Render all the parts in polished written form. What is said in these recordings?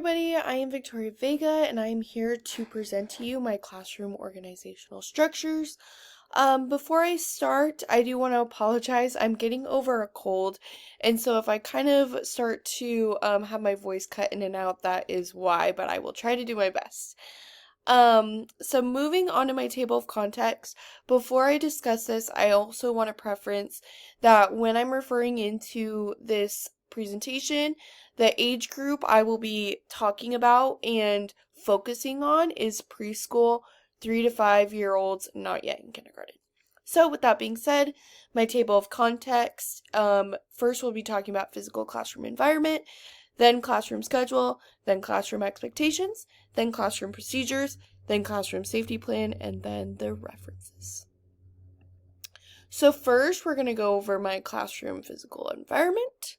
everybody, I am Victoria Vega and I am here to present to you my classroom organizational structures. Before I start, I do want to apologize. I'm getting over a cold, and so if I kind of start to have my voice cut in and out, that is why, but I will try to do my best. So moving on to my table of context, before I discuss this, I also want to preference that when I'm referring into this presentation, the age group I will be talking about and focusing on is preschool, 3 to 5 year olds, not yet in kindergarten. So with that being said, my table of context, first we'll be talking about physical classroom environment, then classroom schedule, then classroom expectations, then classroom procedures, then classroom safety plan, and then the references. So first, we're going to go over my classroom physical environment.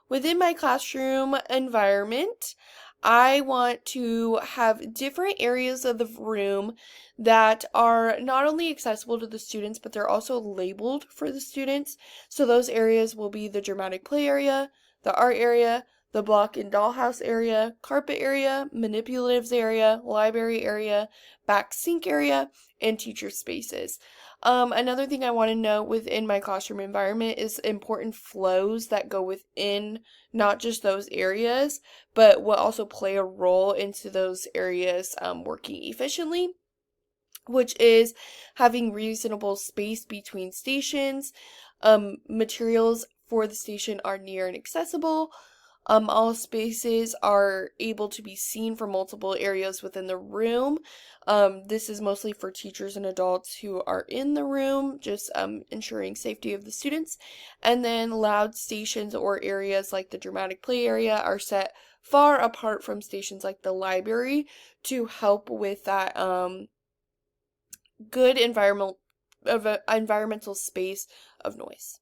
Within my classroom environment, I want to have different areas of the room that are not only accessible to the students, but they're also labeled for the students. So those areas will be the dramatic play area, the art area, the block and dollhouse area, carpet area, manipulatives area, library area, back sink area, and teacher spaces. Another thing I want to note within my classroom environment is important flows that go within not just those areas, but will also play a role into those areas working efficiently, which is having reasonable space between stations. Materials for the station are near and accessible. All spaces are able to be seen from multiple areas within the room. This is mostly for teachers and adults who are in the room, just ensuring safety of the students. And then loud stations or areas like the dramatic play area are set far apart from stations like the library to help with that good environmental space of noise.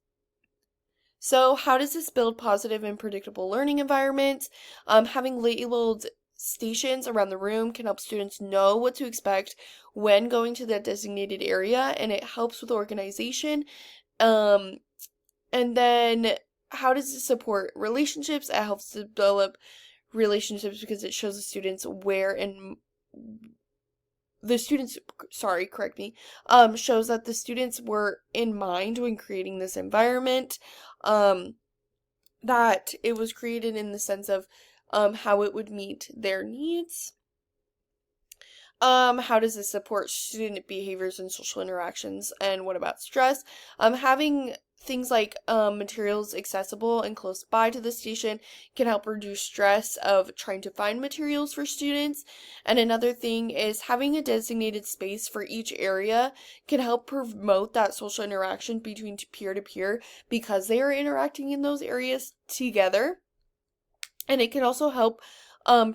So how does this build positive and predictable learning environments? Having labeled stations around the room can help students know what to expect when going to that designated area, and it helps with organization. And then how does it support relationships? It helps develop relationships because it shows the students shows that the students were in mind when creating this environment, that it was created in the sense of how it would meet their needs. How does this support student behaviors and social interactions? And what about stress? Having things like materials accessible and close by to the station can help reduce stress of trying to find materials for students. And another thing is having a designated space for each area can help promote that social interaction between peer to peer because they are interacting in those areas together. And it can also help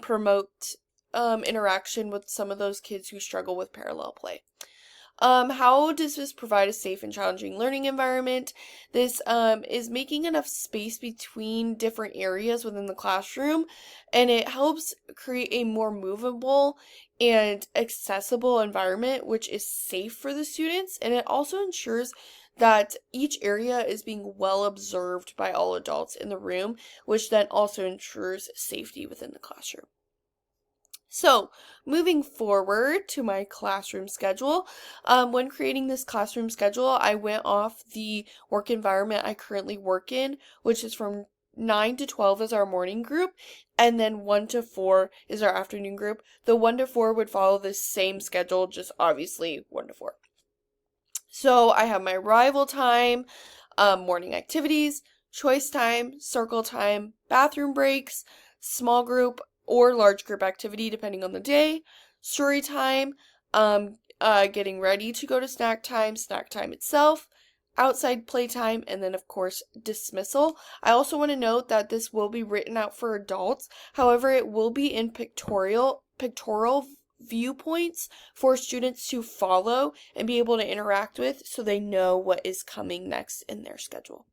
promote interaction with some of those kids who struggle with parallel play. How does this provide a safe and challenging learning environment? This is making enough space between different areas within the classroom, and it helps create a more movable and accessible environment, which is safe for the students, and it also ensures that each area is being well observed by all adults in the room, which then also ensures safety within the classroom. So, moving forward to my classroom schedule, when creating this classroom schedule, I went off the work environment I currently work in, which is from 9 to 12 is our morning group, and then 1 to 4 is our afternoon group. The 1 to 4 would follow the same schedule, just obviously 1 to 4. So, I have my arrival time, morning activities, choice time, circle time, bathroom breaks, small group, or large group activity depending on the day, story time, getting ready to go to snack time itself, outside playtime, and then of course dismissal. I also want to note that this will be written out for adults. However, it will be in pictorial viewpoints for students to follow and be able to interact with so they know what is coming next in their schedule.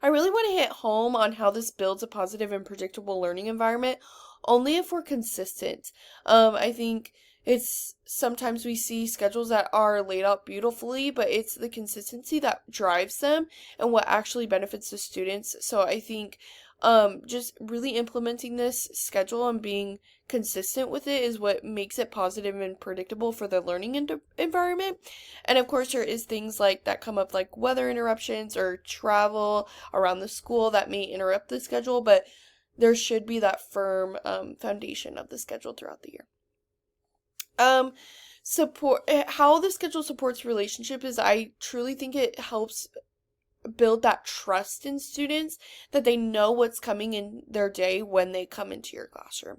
I really want to hit home on how this builds a positive and predictable learning environment only if we're consistent. I think it's sometimes we see schedules that are laid out beautifully, but it's the consistency that drives them and what actually benefits the students. So I think just really implementing this schedule and being consistent with it is what makes it positive and predictable for the learning environment. And of course, there is things like that come up, like weather interruptions or travel around the school that may interrupt the schedule, but there should be that firm foundation of the schedule throughout the year. Support how the schedule supports relationship is, I truly think it helps build that trust in students that they know what's coming in their day when they come into your classroom.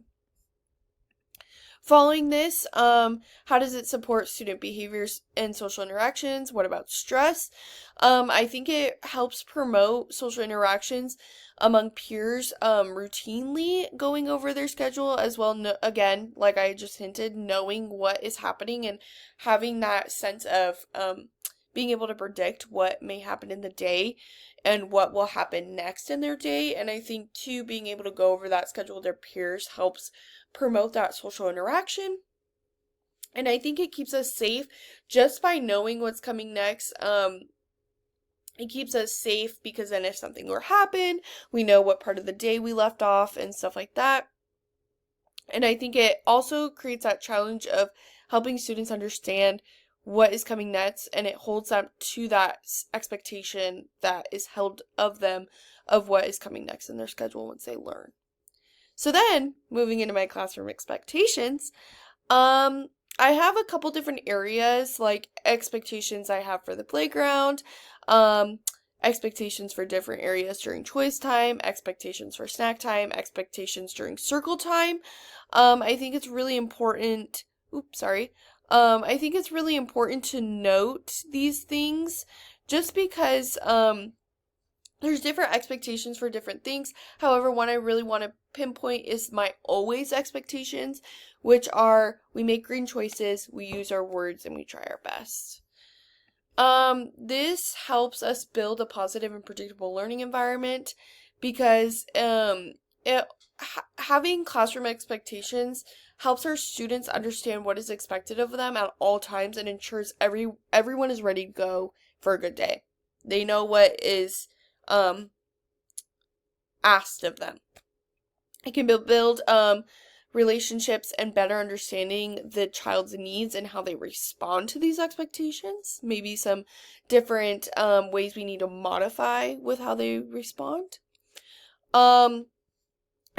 Following this, how does it support student behaviors and social interactions? What about stress? I think it helps promote social interactions among peers, routinely going over their schedule as well. Again, like I just hinted, knowing what is happening and having that sense of being able to predict what may happen in the day and what will happen next in their day. And I think too, being able to go over that schedule with their peers helps promote that social interaction. And I think it keeps us safe just by knowing what's coming next. It keeps us safe because then if something were to happen, we know what part of the day we left off and stuff like that. And I think it also creates that challenge of helping students understand what is coming next, and it holds them to that expectation that is held of them of what is coming next in their schedule once they learn. So then, moving into my classroom expectations, I have a couple different areas, like expectations I have for the playground, expectations for different areas during choice time, expectations for snack time, expectations during circle time. I think it's really important, I think it's really important to note these things just because, there's different expectations for different things. However, one I really want to pinpoint is my always expectations, which are we make green choices, we use our words, and we try our best. This helps us build a positive and predictable learning environment because having classroom expectations helps our students understand what is expected of them at all times and ensures everyone is ready to go for a good day. They know what is asked of them. It can build relationships and better understanding the child's needs and how they respond to these expectations. Maybe some different ways we need to modify with how they respond. I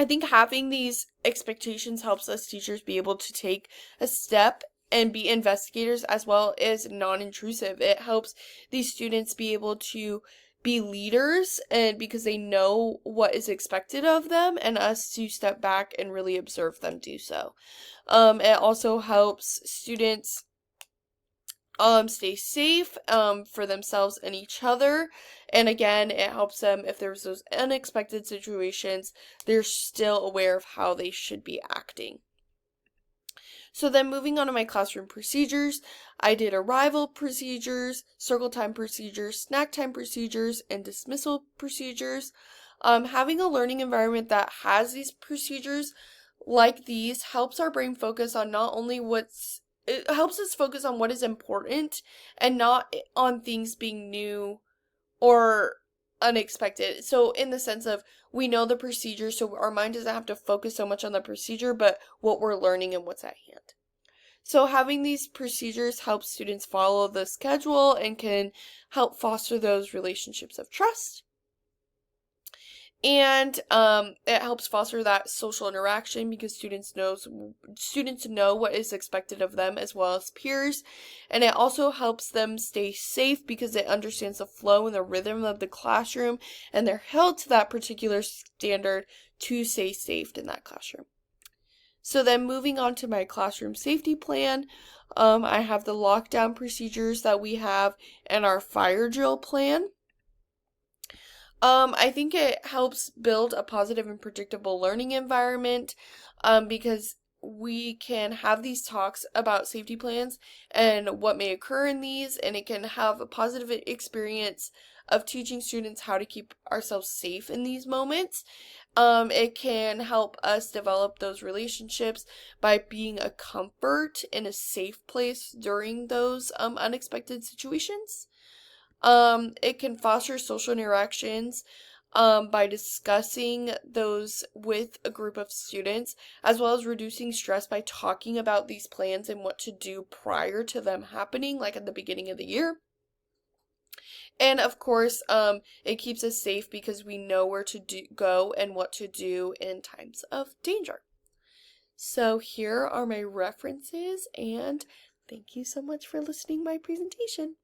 think having these expectations helps us teachers be able to take a step and be investigators as well as non-intrusive. It helps these students be able to be leaders, and because they know what is expected of them, and us to step back and really observe them do so. It also helps students stay safe for themselves and each other. And again, it helps them if there's those unexpected situations, they're still aware of how they should be acting. So then moving on to my classroom procedures, I did arrival procedures, circle time procedures, snack time procedures, and dismissal procedures. Having a learning environment that has these procedures like these helps our brain focus on not only it helps us focus on what is important and not on things being new or unexpected. So in the sense of we know the procedure, so our mind doesn't have to focus so much on the procedure, but what we're learning and what's at hand. So having these procedures helps students follow the schedule and can help foster those relationships of trust. And it helps foster that social interaction because students know what is expected of them as well as peers. And it also helps them stay safe because it understands the flow and the rhythm of the classroom, and they're held to that particular standard to stay safe in that classroom. So then moving on to my classroom safety plan, I have the lockdown procedures that we have and our fire drill plan. I think it helps build a positive and predictable learning environment because we can have these talks about safety plans and what may occur in these, and it can have a positive experience of teaching students how to keep ourselves safe in these moments. It can help us develop those relationships by being a comfort in a safe place during those unexpected situations. It can foster social interactions by discussing those with a group of students, as well as reducing stress by talking about these plans and what to do prior to them happening, like at the beginning of the year. And of course, it keeps us safe because we know where to go and what to do in times of danger. So here are my references, and thank you so much for listening to my presentation.